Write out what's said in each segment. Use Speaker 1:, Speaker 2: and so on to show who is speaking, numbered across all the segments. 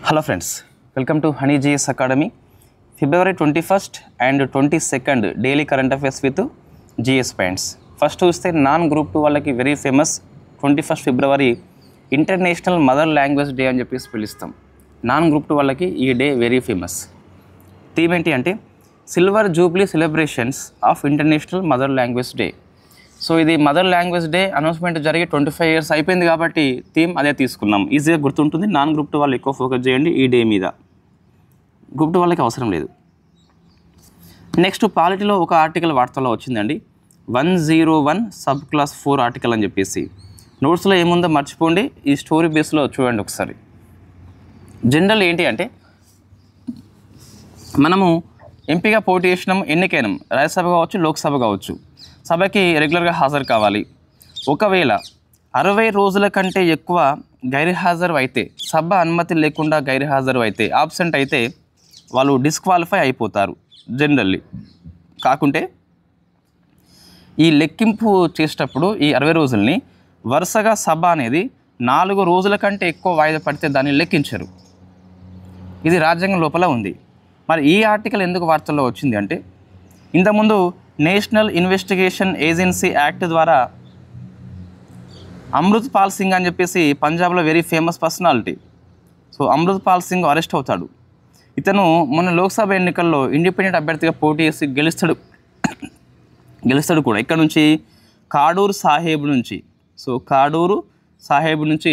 Speaker 1: Hello friends, welcome to Honey GS Academy. February 21st and 22nd daily current affairs with GS Points. First చూస్తే non group 2 వాళ్ళకి very famous 21st ఫిబ్రవరి international mother language day అని చెప్పేసి పిలుస్తాం. Non group 2 వాళ్ళకి ఈ day very famous. Theme ఏంటి అంటే silver Jubilee celebrations of international mother language day. So ఇది మదర్ లాంగ్వేజ్ డే అనౌన్స్మెంట్ జరిగి 25 years అయిపోయింది కాబట్టి థీమ్ అదే తీసుకున్నాం. ఈజీగా గుర్తుంటుంది. నాన్ గ్రూప్ 2 వాళ్ళు ఎక్కువ ఫోకస్ చేయండి ఈ డే మీద, గ్రూప్ 2 వాళ్ళకి అవసరం లేదు. నెక్స్ట్ పాలిటీలో ఒక ఆర్టికల్ వార్తల్లో వచ్చిందండి, 101 సబ్ క్లాస్ 4 ఆర్టికల్ అని చెప్పేసి. నోట్స్లో ఏముందో మర్చిపోండి, ఈ స్టోరీ బేస్లో చూడండి ఒకసారి. జనరల్ ఏంటి అంటే మనము ఎంపీగా పోటీ చేసినాం, ఎన్నికైనాం, రాజ్యసభ కావచ్చు, లోక్సభ కావచ్చు. సభకి రెగ్యులర్గా హాజరు కావాలి. ఒకవేళ 60 రోజుల కంటే ఎక్కువ గైర్హాజరు అయితే, సభ అనుమతి లేకుండా గైర్హాజరు అయితే, ఆబ్సెంట్ అయితే వాళ్ళు డిస్క్వాలిఫై అయిపోతారు జనరల్లీ. కాకుంటే ఈ లెక్కింపు చేసేటప్పుడు ఈ 60 రోజుల్ని వరుసగా సభ అనేది 4 రోజుల కంటే ఎక్కువ వాయిదా పడితే దాన్ని లెక్కించరు. ఇది రాజ్యాంగం లోపల ఉంది. మరి ఈ ఆర్టికల్ ఎందుకు వార్తల్లో వచ్చింది అంటే, ఇంతకుముందు నేషనల్ ఇన్వెస్టిగేషన్ ఏజెన్సీ యాక్ట్ ద్వారా అమృత్ పాల్ సింగ్ అని చెప్పేసి పంజాబ్లో very famous personality. So Amritpal Singh arrest అవుతాడు. ఇతను మొన్న లోక్సభ ఎన్నికల్లో ఇండిపెండెంట్ అభ్యర్థిగా పోటీ చేసి గెలుస్తాడు కూడా. ఇక్కడ నుంచి కాడూరు సాహేబ్ నుంచి, సో కాడూరు సాహేబ్ నుంచి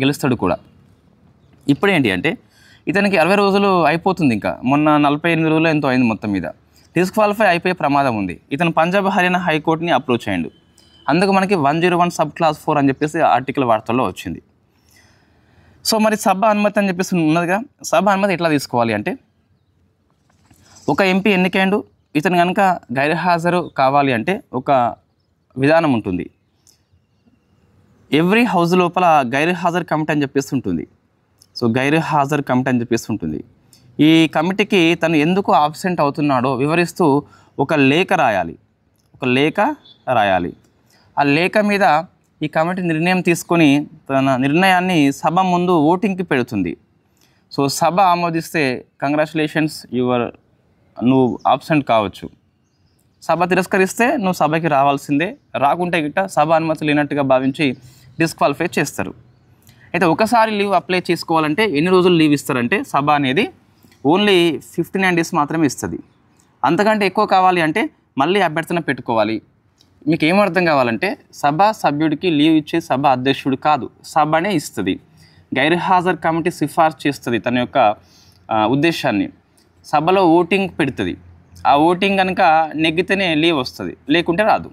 Speaker 1: గెలుస్తాడు కూడా. ఇప్పుడు ఏంటి అంటే ఇతనికి 60 రోజులు అయిపోతుంది. ఇంకా మొన్న 48 రోజులు ఎంతో అయింది మొత్తం మీద. డిస్క్వాలిఫై అయిపోయే ప్రమాదం ఉంది. ఇతను పంజాబ్ హర్యానా హైకోర్టుని అప్రోచ్ అయ్యాడు. అందుకు మనకి 101 సబ్ క్లాస్ 4 అని చెప్పేసి ఆర్టికల్ వార్తల్లో వచ్చింది. సో మరి సభ అనుమతి అని చెప్పేసి ఉన్నదిగా, సభ అనుమతి ఎట్లా తీసుకోవాలి అంటే, ఒక ఎంపీ ఎన్నికైండు, ఇతను కనుక గైర్హాజరు కావాలి అంటే ఒక విధానం ఉంటుంది. ఎవ్రీ హౌస్ లోపల గైర్హాజరు కమిటీ అని చెప్పేసి ఉంటుంది. సో గైర్హాజరు కమిటీ అని చెప్పేసి ఉంటుంది. ఈ కమిటీకి తను ఎందుకు ఆబ్సెంట్ అవుతున్నాడో వివరిస్తూ ఒక లేఖ రాయాలి. ఆ లేఖ మీద ఈ కమిటీ నిర్ణయం తీసుకొని తన నిర్ణయాన్ని సభ ముందు ఓటింగ్కి పెడుతుంది. సో సభ ఆమోదిస్తే కంగ్రాచులేషన్స్, నువ్వు ఆబ్సెంట్ కావచ్చు. సభ తిరస్కరిస్తే నువ్వు సభకి రావాల్సిందే, రాకుంటే గిట్ట సభ అనుమతి లేనట్టుగా భావించి డిస్క్వాలిఫై చేస్తారు. అయితే ఒకసారి లీవ్ అప్లై చేసుకోవాలంటే ఎన్ని రోజులు లీవ్ ఇస్తారంటే, సభ అనేది ఓన్లీ 59 days మాత్రమే ఇస్తుంది. అంతకంటే ఎక్కువ కావాలి అంటే మళ్ళీ అభ్యర్థన పెట్టుకోవాలి. మీకు ఏం అర్థం కావాలంటే, సభ సభ్యుడికి లీవ్ ఇచ్చే సభ అధ్యక్షుడు కాదు, సభనే ఇస్తుంది. గైర్హాజరు కమిటీ సిఫార్సు చేస్తుంది తన యొక్క ఉద్దేశాన్ని, సభలో ఓటింగ్ పెడుతుంది. ఆ ఓటింగ్ కనుక నెగ్గితేనే లీవ్ వస్తుంది, లేకుంటే రాదు.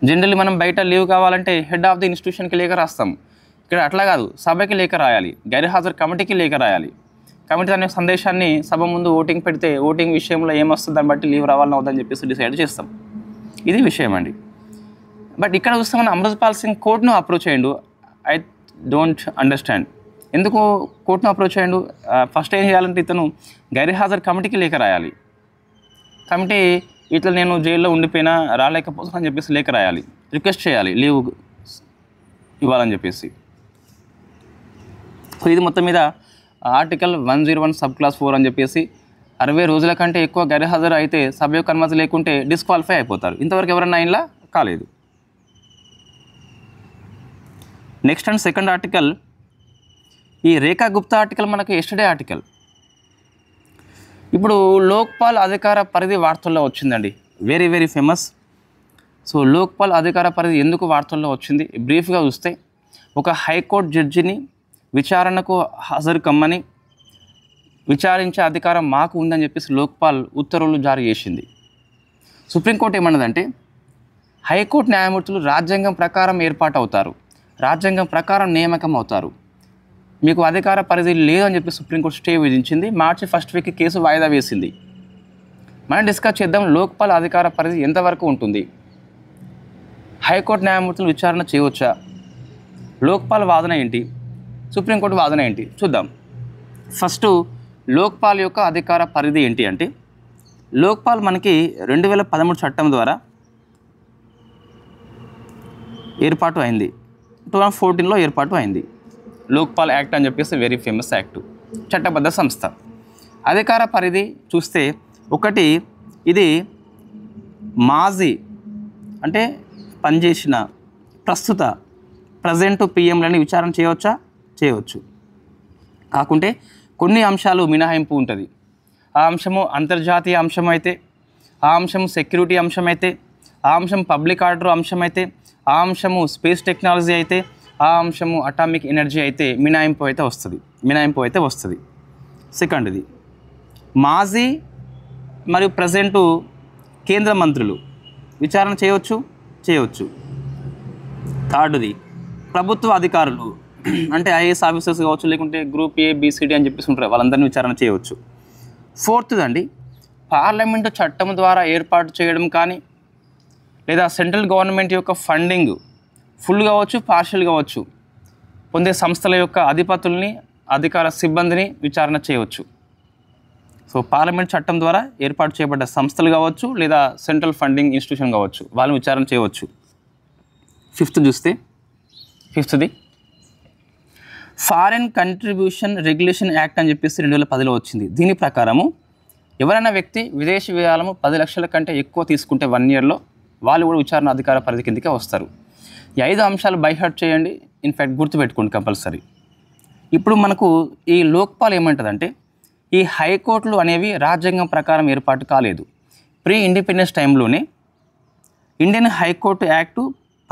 Speaker 1: జనరల్లీ మనం బయట లీవ్ కావాలంటే హెడ్ ఆఫ్ ది ఇన్స్టిట్యూషన్కి లేఖ రాస్తాం. ఇక్కడ అట్లా కాదు, సభకి లేఖ రాయాలి, గైర్హాజరు కమిటీకి లేఖ రాయాలి. కమిటీ తన సందేశాన్ని సభ ముందు ఓటింగ్ పెడితే ఓటింగ్ విషయంలో ఏమొస్తుంది దాన్ని బట్టి లీవ్ రావాలని అవుతుందని చెప్పేసి డిసైడ్ చేస్తాం. ఇది విషయం అండి. బట్ ఇక్కడ చూస్తే మనం అమృత్ పాల్ సింగ్ కోర్టును అప్రోచ్ అయ్యిండు. ఐ డోంట్ అండర్స్టాండ్ ఎందుకు కోర్టును అప్రోచ్ అయ్యిండు. ఫస్ట్ ఏం చేయాలంటే ఇతను గైర్హాజరు కమిటీకి లేఖ రాయాలి. కమిటీ ఇట్లా నేను జైల్లో ఉండిపోయినా రాలేకపోతున్నా అని చెప్పేసి లేఖ రాయాలి, రిక్వెస్ట్ చేయాలి లీవ్ ఇవ్వాలని చెప్పేసి. సో ఇది మొత్తం మీద ఆర్టికల్ 101 సబ్ క్లాస్ 4 అని చెప్పేసి 60 రోజుల కంటే ఎక్కువ గైర్హాజరు అయితే సభ యొక్క అనుమతి లేకుంటే డిస్క్వాలిఫై అయిపోతారు. ఇంతవరకు ఎవరన్నా ఇలా కాలేదు. నెక్స్ట్ అండ్ సెకండ్ ఆర్టికల్, ఈ రేఖా గుప్తా ఆర్టికల్ మనకు ఎస్టర్డే ఆర్టికల్. ఇప్పుడు లోక్పాల్ అధికార పరిధి వార్తల్లో వచ్చిందండి, very very famous. So Lokpal అధికార పరిధి ఎందుకు వార్తల్లో వచ్చింది బ్రీఫ్గా చూస్తే, ఒక హైకోర్టు జడ్జిని విచారణకు హాజరు కమ్మని విచారించే అధికారం మాకు ఉందని చెప్పేసి లోక్పాల్ ఉత్తర్వులు జారీ చేసింది. సుప్రీంకోర్టు ఏమన్నదంటే, హైకోర్టు న్యాయమూర్తులు రాజ్యాంగం ప్రకారం ఏర్పాటు అవుతారు, రాజ్యాంగం ప్రకారం నియామకం అవుతారు, మీకు అధికార పరిధి లేదు అని చెప్పి సుప్రీంకోర్టు స్టే విధించింది. మార్చి 1st వీక్ కేసు వాయిదా వేసింది. మనం డిస్కస్ చేద్దాం లోక్పాల్ అధికార పరిధి ఎంతవరకు ఉంటుంది, హైకోర్టు న్యాయమూర్తులు విచారణ చేయవచ్చా, లోక్పాల్ వాదన ఏంటి, సుప్రీంకోర్టు వాదన ఏంటి చూద్దాం. ఫస్ట్ లోక్పాల్ యొక్క అధికార పరిధి ఏంటి అంటే, లోక్పాల్ మనకి 2013 చట్టం ద్వారా ఏర్పాటు అయింది, 2014లో ఏర్పాటు అయింది. లోక్పాల్ యాక్ట్ అని చెప్పేసి వెరీ ఫేమస్ యాక్ట్, చట్టబద్ధ సంస్థ. అధికార పరిధి చూస్తే ఒకటి, ఇది మాజీ అంటే పనిచేసిన ప్రస్తుత ప్రజెంట్ పిఎంలని విచారణ చేయవచ్చా? చేయవచ్చు. కాకుంటే కొన్ని అంశాలు మినహాయింపు ఉంటుంది. ఆ అంశము అంతర్జాతీయ అంశం అయితే, ఆ అంశం సెక్యూరిటీ అంశం అయితే, ఆ అంశం పబ్లిక్ ఆర్డర్ అంశం అయితే, ఆ అంశము స్పేస్ టెక్నాలజీ అయితే, ఆ అంశము అటామిక్ ఎనర్జీ అయితే మినహాయింపు అయితే వస్తుంది. సెకండ్ది మాజీ మరియు ప్రజెంటు కేంద్ర మంత్రులు విచారణ చేయవచ్చు. థర్డ్ది ప్రభుత్వ అధికారులు అంటే ఐఏఎస్ ఆఫీసర్స్ కావచ్చు, లేకుంటే గ్రూప్ ఏ బీసీడీ అని చెప్పేసి ఉంటారు, వాళ్ళందరినీ విచారణ చేయవచ్చు. ఫోర్త్ది అండి, పార్లమెంటు చట్టం ద్వారా ఏర్పాటు చేయడం కానీ, లేదా సెంట్రల్ గవర్నమెంట్ యొక్క ఫండింగ్ ఫుల్ కావచ్చు, పార్షియల్ కావచ్చు, పొందే సంస్థల యొక్క అధిపతుల్ని, అధికార సిబ్బందిని విచారణ చేయవచ్చు. సో పార్లమెంట్ చట్టం ద్వారా ఏర్పాటు చేయబడ్డ సంస్థలు కావచ్చు, లేదా సెంట్రల్ ఫండింగ్ ఇన్స్టిట్యూషన్ కావచ్చు, వాళ్ళని విచారణ చేయవచ్చు. ఫిఫ్త్ది ఫారెన్ కంట్రిబ్యూషన్ రెగ్యులేషన్ యాక్ట్ అని చెప్పేసి 2010లో వచ్చింది. దీని ప్రకారము ఎవరైనా వ్యక్తి విదేశీ వ్యయాలము 10 లక్షల కంటే ఎక్కువ తీసుకుంటే 1 ఇయర్లో వాళ్ళు కూడా విచారణ అధికార పరిధి కిందకే వస్తారు. ఈ 5 అంశాలు బైహార్ట్ చేయండి, ఇన్ఫ్యాక్ట్ గుర్తుపెట్టుకోండి కంపల్సరీ. ఇప్పుడు మనకు ఈ లోక్పాల్ ఏమంటుందంటే, ఈ హైకోర్టులు అనేవి రాజ్యాంగం ప్రకారం ఏర్పాటు కాలేదు. ప్రీ ఇండిపెండెన్స్ టైంలోనే ఇండియన్ హైకోర్టు యాక్టు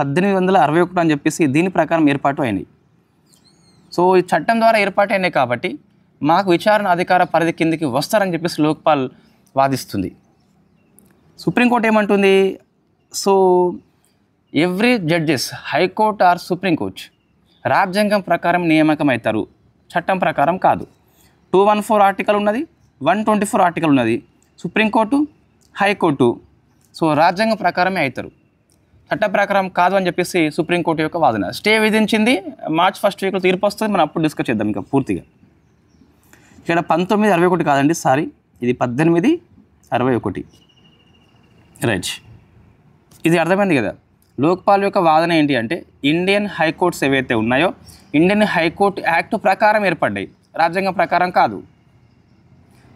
Speaker 1: 1861 అని చెప్పేసి దీని ప్రకారం ఏర్పాటు అయినాయి. సో ఈ చట్టం ద్వారా ఏర్పాటు అయినాయి కాబట్టి మాకు విచారణ అధికార పరిధి కిందకి వస్తారని చెప్పేసి లోక్పాల్ వాదిస్తుంది. సుప్రీంకోర్టు ఏమంటుంది? So every judges high court or supreme court రాజ్యాంగం ప్రకారం నియామకం అవుతారు, చట్టం ప్రకారం కాదు. 214 ఆర్టికల్ ఉన్నది, 124 ఆర్టికల్ ఉన్నది, సుప్రీంకోర్టు, హైకోర్టు. సో రాజ్యాంగం ప్రకారమే అవుతారు, చట్ట ప్రకారం కాదు అని చెప్పేసి సుప్రీంకోర్టు యొక్క వాదన. స్టే విధించింది, March 1st వీక్లో తీర్పు వస్తుంది, మనం అప్పుడు డిస్కస్ చేద్దాం ఇంకా పూర్తిగా. ఇక్కడ 1961 కాదండి, సారీ, ఇది 1861. రైట్, ఇది అర్థమైంది కదా. లోక్పాల్ యొక్క వాదన ఏంటి అంటే, ఇండియన్ హైకోర్ట్స్ ఏవైతే ఉన్నాయో ఇండియన్ హైకోర్టు యాక్ట్ ప్రకారం ఏర్పడ్డాయి, రాజ్యాంగం ప్రకారం కాదు.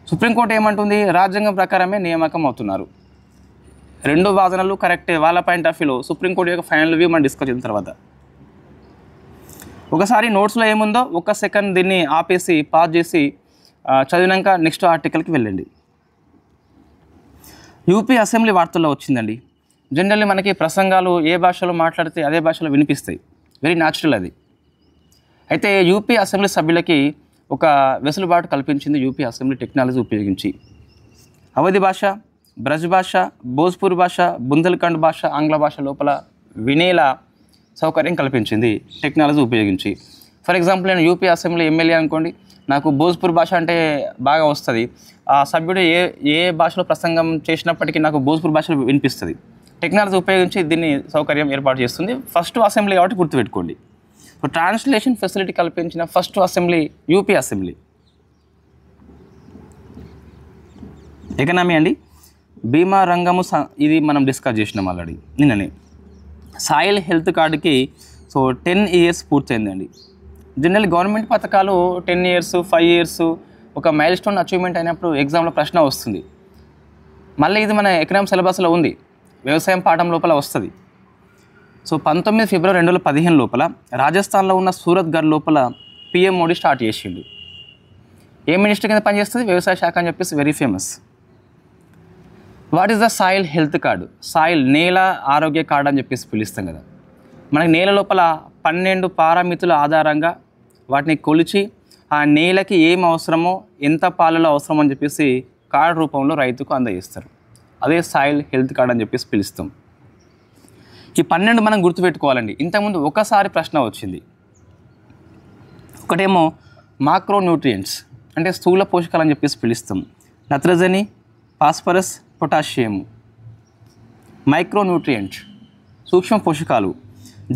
Speaker 1: సుప్రీంకోర్టు ఏమంటుంది? రాజ్యాంగం ప్రకారమే నియామకం అవుతున్నారు. రెండు వాదనలు కరెక్టే వాళ్ళ పాయింట్ ఆఫ్ వ్యూలో. సుప్రీంకోర్టు యొక్క ఫైనల్ వ్యూ మనం డిస్కస్ చేసిన తర్వాత ఒకసారి నోట్స్లో ఏముందో 1 సెకండ్ దీన్ని ఆపేసి పాజ్ చేసి చదివినాక నెక్స్ట్ ఆర్టికల్కి వెళ్ళండి. యూపీ అసెంబ్లీ వార్తల్లో వచ్చిందండి. జనరల్లీ మనకి ప్రసంగాలు ఏ భాషలో మాట్లాడితే అదే భాషలో వినిపిస్తాయి, వెరీ న్యాచురల్ అది. అయితే యూపీ అసెంబ్లీ సభ్యులకి ఒక వెసులుబాటు కల్పించింది యూపీ అసెంబ్లీ టెక్నాలజీ ఉపయోగించి. అవధి భాష, బ్రజ్ భాష, భోజ్పూర్ భాష, బుందేల్ఖండ్ భాష, ఆంగ్ల భాష లోపల వినేలా సౌకర్యం కల్పించింది టెక్నాలజీ ఉపయోగించి. ఫర్ ఎగ్జాంపుల్ నేను యూపీ అసెంబ్లీ ఎమ్మెల్యే అనుకోండి, నాకు భోజ్పూర్ భాష అంటే బాగా వస్తుంది. ఆ సభ్యుడు ఏ భాషలో ప్రసంగం చేసినప్పటికీ నాకు భోజ్పూర్ భాషలో వినిపిస్తుంది. టెక్నాలజీ ఉపయోగించి దీన్ని సౌకర్యం ఏర్పాటు చేస్తుంది. ఫస్ట్ అసెంబ్లీ కాబట్టి గుర్తుపెట్టుకోండి. సో ట్రాన్స్లేషన్ ఫెసిలిటీ కల్పించిన first assembly UP assembly. Economy అండి, బీమా రంగము ఇది మనం డిస్కస్ చేసినాం ఆల్రెడీ నిన్ననే. సాయిల్ హెల్త్ కార్డుకి సో 10 years పూర్తయిందండి. జనరల్ గవర్నమెంట్ పథకాలు 10 years 5 years ఒక మైల్ స్టోన్ అచీవ్మెంట్ అయినప్పుడు ఎగ్జామ్లో ప్రశ్న వస్తుంది. మళ్ళీ ఇది మన ఎకనామిక్ సిలబస్లో ఉంది, వ్యవసాయం పాఠం లోపల వస్తుంది. సో 19 February 2015 లోపల రాజస్థాన్లో ఉన్న సూరత్గఢ్ లోపల PM మోడీ స్టార్ట్ చేసిండు. ఏ మినిస్టర్ కింద పనిచేస్తుంది? వ్యవసాయ శాఖ అని చెప్పేసి very famous. What is the soil health card? Soil నేల ఆరోగ్య కార్డు అని చెప్పేసి పిలుస్తాం కదా. మనకి నేల లోపల 12 పారామితుల ఆధారంగా వాటిని కొలిచి ఆ నేలకి ఏం అవసరమో, ఎంత పాలలో అవసరం అని చెప్పేసి కార్డు రూపంలో రైతుకు అందజేస్తారు. అదే సాయిల్ హెల్త్ కార్డు అని చెప్పేసి పిలుస్తాం. ఈ 12 మనం గుర్తుపెట్టుకోవాలండి. ఇంతకుముందు ఒకసారి ప్రశ్న వచ్చింది. ఒకటేమో మాక్రో న్యూట్రియంట్స్ అంటే స్థూల పోషకాలు అని చెప్పేసి పిలుస్తాం. నత్రజని, ఫాస్ఫరస్, పొటాషియం. మైక్రో న్యూట్రియంట్స్ సూక్ష్మ పోషకాలు,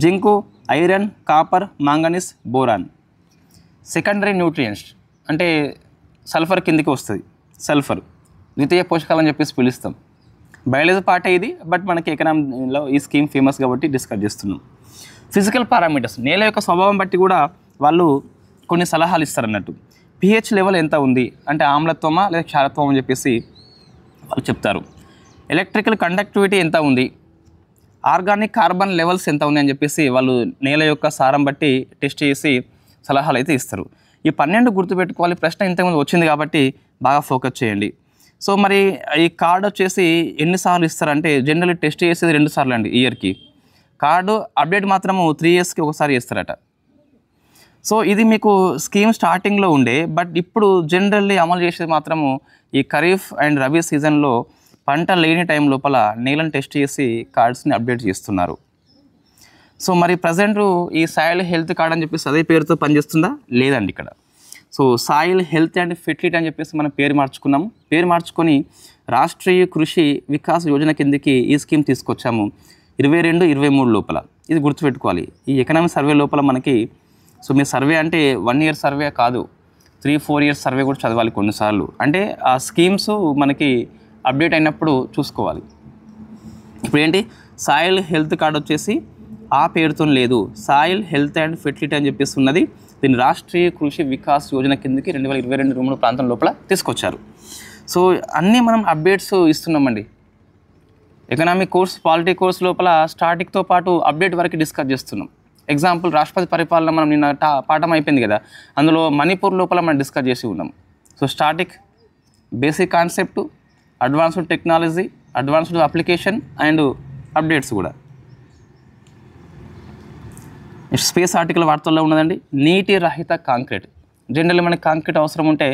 Speaker 1: zinc, iron, copper, manganese, boron. Secondary nutrients అంటే సల్ఫర్ కిందికి వస్తుంది, సల్ఫర్. ద్వితీయ పోషకాలు అని చెప్పేసి పిలుస్తాం. బయాలజీ పార్టే ఇది, బట్ మనకి ఎకనామీలో ఈ స్కీమ్ ఫేమస్ కాబట్టి డిస్కస్ చేస్తున్నాం. ఫిజికల్ పారామీటర్స్ నేల యొక్క స్వభావం బట్టి కూడా వాళ్ళు కొన్ని సలహాలు ఇస్తారు అన్నట్టు. pH లెవెల్ ఎంత ఉంది అంటే ఆమ్లత్వమా లేదా క్షారత్వం అని చెప్పేసి వాళ్ళు చెప్తారు. ఎలక్ట్రికల్ కండక్టివిటీ ఎంత ఉంది, ఆర్గానిక్ కార్బన్ లెవెల్స్ ఎంత ఉంది అని చెప్పేసి వాళ్ళు నేల యొక్క సారం బట్టి టెస్ట్ చేసి సలహాలు అయితే ఇస్తారు. ఈ 12 గుర్తుపెట్టుకోవాలి. ప్రశ్న ఇంతకుముందు వచ్చింది కాబట్టి బాగా ఫోకస్ చేయండి. సో మరి ఈ కార్డు వచ్చేసి ఎన్నిసార్లు ఇస్తారంటే జనరల్లీ టెస్ట్ చేసేది 2 సార్లు అండి ఇయర్కి. కార్డు అప్డేట్ మాత్రము 3 ఇయర్స్కి ఒకసారి చేస్తారట. సో ఇది మీకు స్కీమ్ స్టార్టింగ్లో ఉండే, బట్ ఇప్పుడు జనరల్లీ అమలు చేసేది మాత్రము ఈ ఖరీఫ్ అండ్ రబీ సీజన్లో పంట లేని టైం లోపల నేలను టెస్ట్ చేసి కార్డ్స్ని అప్డేట్ చేస్తున్నారు. సో మరి ప్రజెంట్ ఈ సాయిల్ హెల్త్ కార్డ్ అని చెప్పేసి అదే పేరుతో పనిచేస్తుందా? లేదండి ఇక్కడ. So soil health and fertility అని చెప్పేసి మనం పేరు మార్చుకున్నాము. పేరు మార్చుకొని రాష్ట్రీయ కృషి వికాస్ యోజన కిందకి ఈ స్కీమ్ తీసుకొచ్చాము 22-23 లోపల. ఇది గుర్తుపెట్టుకోవాలి. ఈ ఎకనామిక్ సర్వే లోపల మనకి, సో మీ సర్వే అంటే 1 ఇయర్ సర్వే కాదు, 3-4 ఇయర్స్ సర్వే కూడా చదవాలి కొన్నిసార్లు. అంటే ఆ స్కీమ్స్ మనకి అప్డేట్ అయినప్పుడు చూసుకోవాలి. ఇప్పుడు ఏంటి, సాయిల్ హెల్త్ కార్డ్ వచ్చేసి ఆ పేరుతో లేదు, సాయిల్ హెల్త్ అండ్ ఫెర్టిలిటీ అని చెప్పేసి ఉన్నది. దీన్ని రాష్ట్రీయ కృషి వికాస్ యోజన కిందకి 2022-23 ప్రాంతం లోపల తీసుకొచ్చారు. సో అన్నీ మనం అప్డేట్స్ ఇస్తున్నామండి. ఎకనామిక్ కోర్స్, పాలిటీ కోర్స్ లోపల స్టాటిక్తో పాటు అప్డేట్ వరకు డిస్కస్ చేస్తున్నాం. ఎగ్జాంపుల్ రాష్ట్రపతి పరిపాలన మనం నిన్న పాఠం అయిపోయింది కదా, అందులో మణిపూర్ లోపల మనం డిస్కస్ చేసి ఉన్నాం. So static, basic concept, advanced technology, advanced application and updates కూడా. స్పేస్ ఆర్టికల్ వార్తల్లో ఉన్నదండి, నీటి రహిత కాంక్రీట్. జనరల్లీ మనకి కాంక్రీట్ అవసరం ఉంటే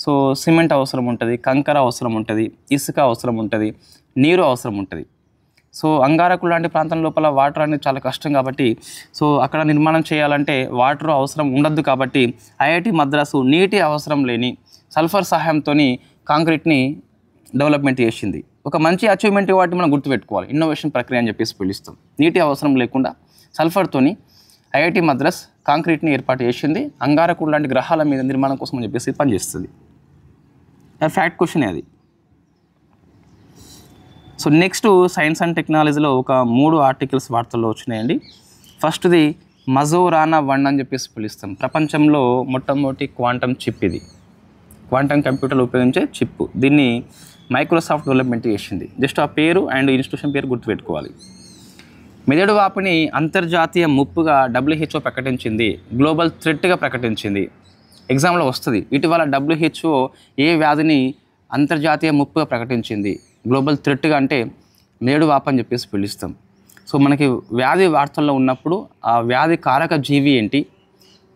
Speaker 1: సో సిమెంట్ అవసరం ఉంటుంది, కంకర అవసరం ఉంటుంది, ఇసుక అవసరం ఉంటుంది, నీరు అవసరం ఉంటుంది. సో అంగారకు లాంటి ప్రాంతం లోపల వాటర్ అనేది చాలా కష్టం కాబట్టి సో అక్కడ నిర్మాణం చేయాలంటే వాటర్ అవసరం ఉండద్దు కాబట్టి ఐఐటి మద్రాసు నీటి అవసరం లేని సల్ఫర్ సహాయంతో కాంక్రీట్ని డెవలప్మెంట్ చేసింది. ఒక మంచి అచీవ్మెంట్ వాటిని మనం గుర్తుపెట్టుకోవాలి. ఇన్నోవేషన్ ప్రక్రియ అని చెప్పేసి పిలుస్తాం. నీటి అవసరం లేకుండా సల్ఫర్తోని ఐఐటి మద్రాస్ కాంక్రీట్ని ఏర్పాటు చేసింది. అంగారకుడు లాంటి గ్రహాల మీద నిర్మాణం కోసం అని చెప్పేసి పనిచేస్తుంది. ఫ్యాక్ట్ క్వశ్చన్ అది. సో నెక్స్ట్ సైన్స్ అండ్ టెక్నాలజీలో ఒక 3 ఆర్టికల్స్ వార్తల్లో వచ్చినాయండి. ఫస్ట్ది మజోరానా 1 అని చెప్పేసి పిలుస్తాం. ప్రపంచంలో మొట్టమొదటి క్వాంటమ్ చిప్ ఇది. క్వాంటమ్ కంప్యూటర్లు ఉపయోగించే చిప్. దీన్ని మైక్రోసాఫ్ట్ డెవలప్మెంట్ చేసింది. జస్ట్ ఆ పేరు అండ్ ఇన్స్టిట్యూషన్ పేరు గుర్తుపెట్టుకోవాలి. మెదడు వాపుని అంతర్జాతీయ ముప్పుగా WHO ప్రకటించింది, గ్లోబల్ థ్రెట్గా ప్రకటించింది. ఎగ్జామ్లో వస్తుంది. ఇటీవల WHO ఏ వ్యాధిని అంతర్జాతీయ ముప్పుగా ప్రకటించింది, గ్లోబల్ థ్రెట్గా అంటే మెదడు వాపు అని చెప్పేసి పిలుస్తాం. సో మనకి వ్యాధి వార్తల్లో ఉన్నప్పుడు ఆ వ్యాధి కారక జీవి ఏంటి,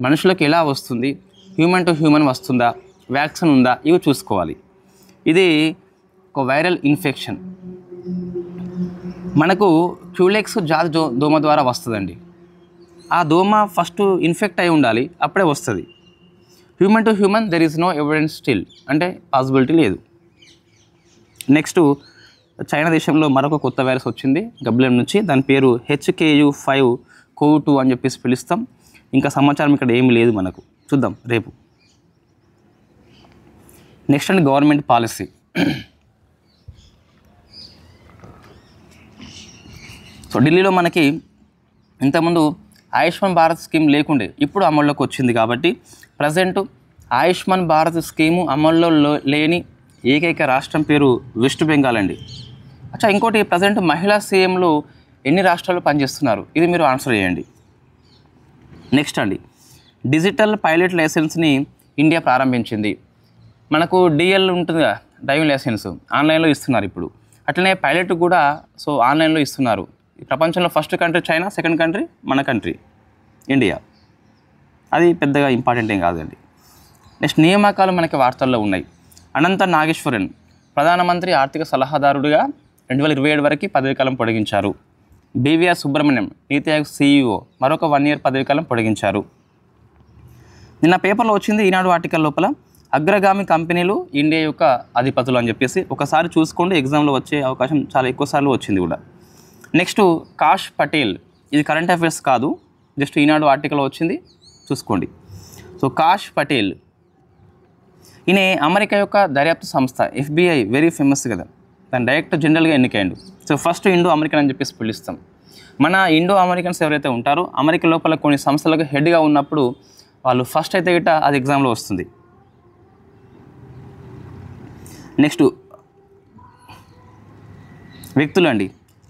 Speaker 1: మనుషులకు ఎలా వస్తుంది, హ్యూమన్ టు హ్యూమన్ వస్తుందా, వ్యాక్సిన్ ఉందా, ఇవి చూసుకోవాలి. ఇది ఒక వైరల్ ఇన్ఫెక్షన్. మనకు క్యూలెక్స్ జాతి దోమ ద్వారా వస్తుందండి. ఆ దోమ ఫస్ట్ ఇన్ఫెక్ట్ అయి ఉండాలి, అప్పుడే వస్తుంది. Human to human there is no evidence still, అంటే పాసిబిలిటీ లేదు. నెక్స్ట్ చైనా దేశంలో మరొక కొత్త వైరస్ వచ్చింది గబ్లెం నుంచి. దాని పేరు HKU5-CoV-2 అని చెప్పేసి పిలుస్తాం. ఇంకా సమాచారం ఇక్కడ ఏమీ లేదు మనకు, చూద్దాం రేపు. Next and government policy. So ఢిల్లీలో మనకి ఇంతకుముందు ఆయుష్మాన్ భారత్ స్కీమ్ లేకుండే, ఇప్పుడు అమల్లోకి వచ్చింది కాబట్టి ప్రజెంట్ ఆయుష్మాన్ భారత్ స్కీము అమల్లో లేని ఏకైక రాష్ట్రం పేరు వెస్ట్ బెంగాల్ అండి. అచ్చా, ఇంకోటి ప్రజెంట్ మహిళా సీఎంలు ఎన్ని రాష్ట్రాలు పనిచేస్తున్నారు, ఇది మీరు ఆన్సర్ చేయండి. నెక్స్ట్ అండి, డిజిటల్ పైలట్ లైసెన్స్ని ఇండియా ప్రారంభించింది. మనకు డిఎల్ ఉంటుందిగా, డ్రైవింగ్ లైసెన్స్ ఆన్లైన్లో ఇస్తున్నారు ఇప్పుడు. అట్లనే పైలట్ కూడా సో ఆన్లైన్లో ఇస్తున్నారు. ప్రపంచంలో first country China, second country మన కంట్రీ ఇండియా. అది పెద్దగా ఇంపార్టెంట్ ఏం కాదండి. నెక్స్ట్ నియామకాలు మనకి వార్తల్లో ఉన్నాయి. అనంత నాగేశ్వరన్ ప్రధానమంత్రి ఆర్థిక సలహాదారుడిగా 2027 వరకు పదవీకాలం పొడిగించారు. బీవీఆర్ సుబ్రహ్మణ్యం నీతి ఆయోగ్ CEO మరొక 1 ఇయర్ పదవీకాలం పొడిగించారు. నిన్న పేపర్లో వచ్చింది ఈనాడు ఆర్టికల్ లోపల అగ్రగామి కంపెనీలు ఇండియా యొక్క అధిపతులు అని చెప్పేసి. ఒకసారి చూసుకోండి, ఎగ్జామ్లో వచ్చే అవకాశం చాలా ఎక్కువ సార్లు వచ్చింది కూడా. నెక్స్ట్ కాష్ పటేల్, ఇది కరెంట్ అఫైర్స్ కాదు, జస్ట్ ఈనాడు ఆర్టికల్లో వచ్చింది, చూసుకోండి. సో కాష్ పటేల్ ఈయన అమెరికా యొక్క దర్యాప్తు సంస్థ FBI, వెరీ ఫేమస్ కదా, దాని డైరెక్టర్ జనరల్గా ఎన్నికైండు. సో ఫస్ట్ ఇండో అమెరికన్ అని చెప్పేసి పిలుస్తాం. మన ఇండో అమెరికన్స్ ఎవరైతే ఉంటారో అమెరికా లోపల కొన్ని సంస్థలకు హెడ్గా ఉన్నప్పుడు వాళ్ళు ఫస్ట్ అయితే గిట్ట అది ఎగ్జామ్లో వస్తుంది. నెక్స్ట్ వ్యక్తులు అండి.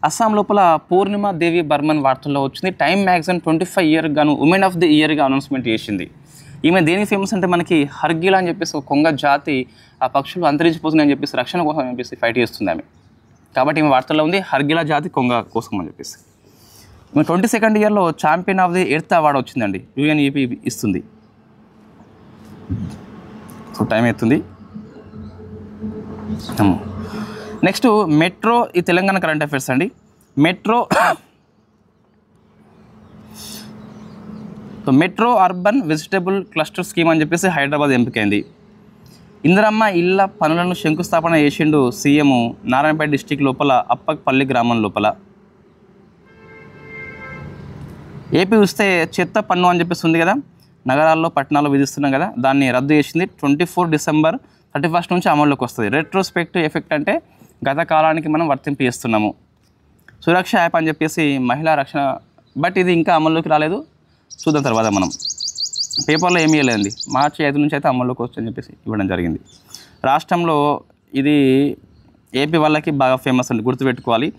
Speaker 1: అస్సాం లోపల పూర్ణిమ దేవి బర్మన్ వార్తల్లో వచ్చింది. టైమ్ మ్యాగజైన్ 25 ఇయర్ గాను ఉమెన్ ఆఫ్ ది ఇయర్గా అనౌన్స్మెంట్ చేసింది. ఈమె దేనికి ఫేమస్ అంటే మనకి హర్గిలా అని చెప్పేసి ఒక కొంగ జాతి ఆ పక్షులు అంతరించిపోతున్నాయని చెప్పేసి రక్షణ కోసం అని చెప్పేసి ఫైట్ చేస్తుంది ఆమె. కాబట్టి ఈమె వార్తల్లో ఉంది హర్గిలా జాతి కొంగ కోసం అని చెప్పేసి. ఈమె 22nd ఇయర్లో champion of the earth award వచ్చిందండి, UNEP ఇస్తుంది. సో టైం అవుతుంది. నెక్స్ట్ మెట్రో, ఈ తెలంగాణ కరెంట్ అఫైర్స్ అండి. Metro urban vegetable cluster scheme అని చెప్పేసి హైదరాబాద్ ఎంపికైంది. ఇందిరమ్మ ఇళ్ళ పనులను శంకుస్థాపన చేసిండు సీఎం నారాయణపేట డిస్టిక్ లోపల అప్పక్పల్లి గ్రామం లోపల. ఏపీ చూస్తే చెత్త పన్ను అని చెప్పేసి ఉంది కదా, నగరాల్లో పట్టణాల్లో విధిస్తున్నాం కదా, దాన్ని రద్దు చేసింది. 24 డిసెంబర్ 31 నుంచి అమల్లోకి వస్తుంది. రెట్రోస్పెక్టివ్ ఎఫెక్ట్ అంటే గత కాలానికి మనం వర్తింపు చేస్తున్నాము. సురక్ష యాప్ అని చెప్పేసి మహిళా రక్షణ, బట్ ఇది ఇంకా అమల్లోకి రాలేదు, చూద్దాం తర్వాత. మనం పేపర్లో ఏమీ ఇవ్వలేదండి, మార్చి 5 నుంచి అయితే అమల్లోకి వచ్చని చెప్పేసి ఇవ్వడం జరిగింది. రాష్ట్రంలో ఇది ఏపీ వాళ్ళకి బాగా ఫేమస్ అండి, గుర్తుపెట్టుకోవాలి.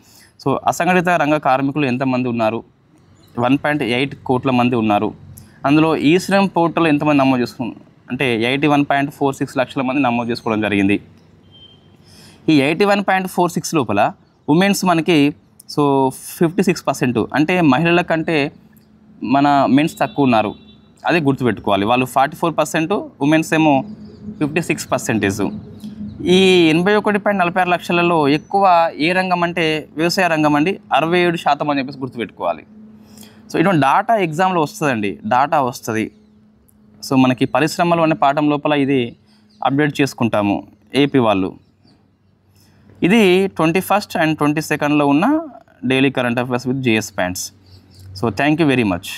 Speaker 1: సో అసంఘటిత రంగ కార్మికులు ఎంతమంది ఉన్నారు? 1.8 కోట్ల మంది ఉన్నారు. అందులో ఈ శ్రమ్ పోర్టల్ ఎంతమంది నమోదు చేసుకున్నారు అంటే 81.46 లక్షల మంది నమోదు చేసుకోవడం జరిగింది. ఈ 81.46 లోపల ఉమెన్స్ మనకి సో 56%, అంటే మహిళల కంటే మన మెన్స్ తక్కువ ఉన్నారు, అదే గుర్తుపెట్టుకోవాలి. వాళ్ళు 44%, ఉమెన్స్ ఏమో 56%. ఈ 81.46 లక్షలలో ఎక్కువ ఏ రంగం అంటే వ్యవసాయ రంగం అండి, 67% అని చెప్పేసి గుర్తుపెట్టుకోవాలి. సో ఇటువంటి డాటా ఎగ్జామ్లో వస్తుందండి, డాటా వస్తుంది. సో మనకి పరిశ్రమలు అనే పాఠం లోపల ఇది అప్డేట్ చేసుకుంటాము ఏపీ వాళ్ళు. ఇది 21st and 22nd ఉన్న daily current affairs with JS Pants. So thank you very much.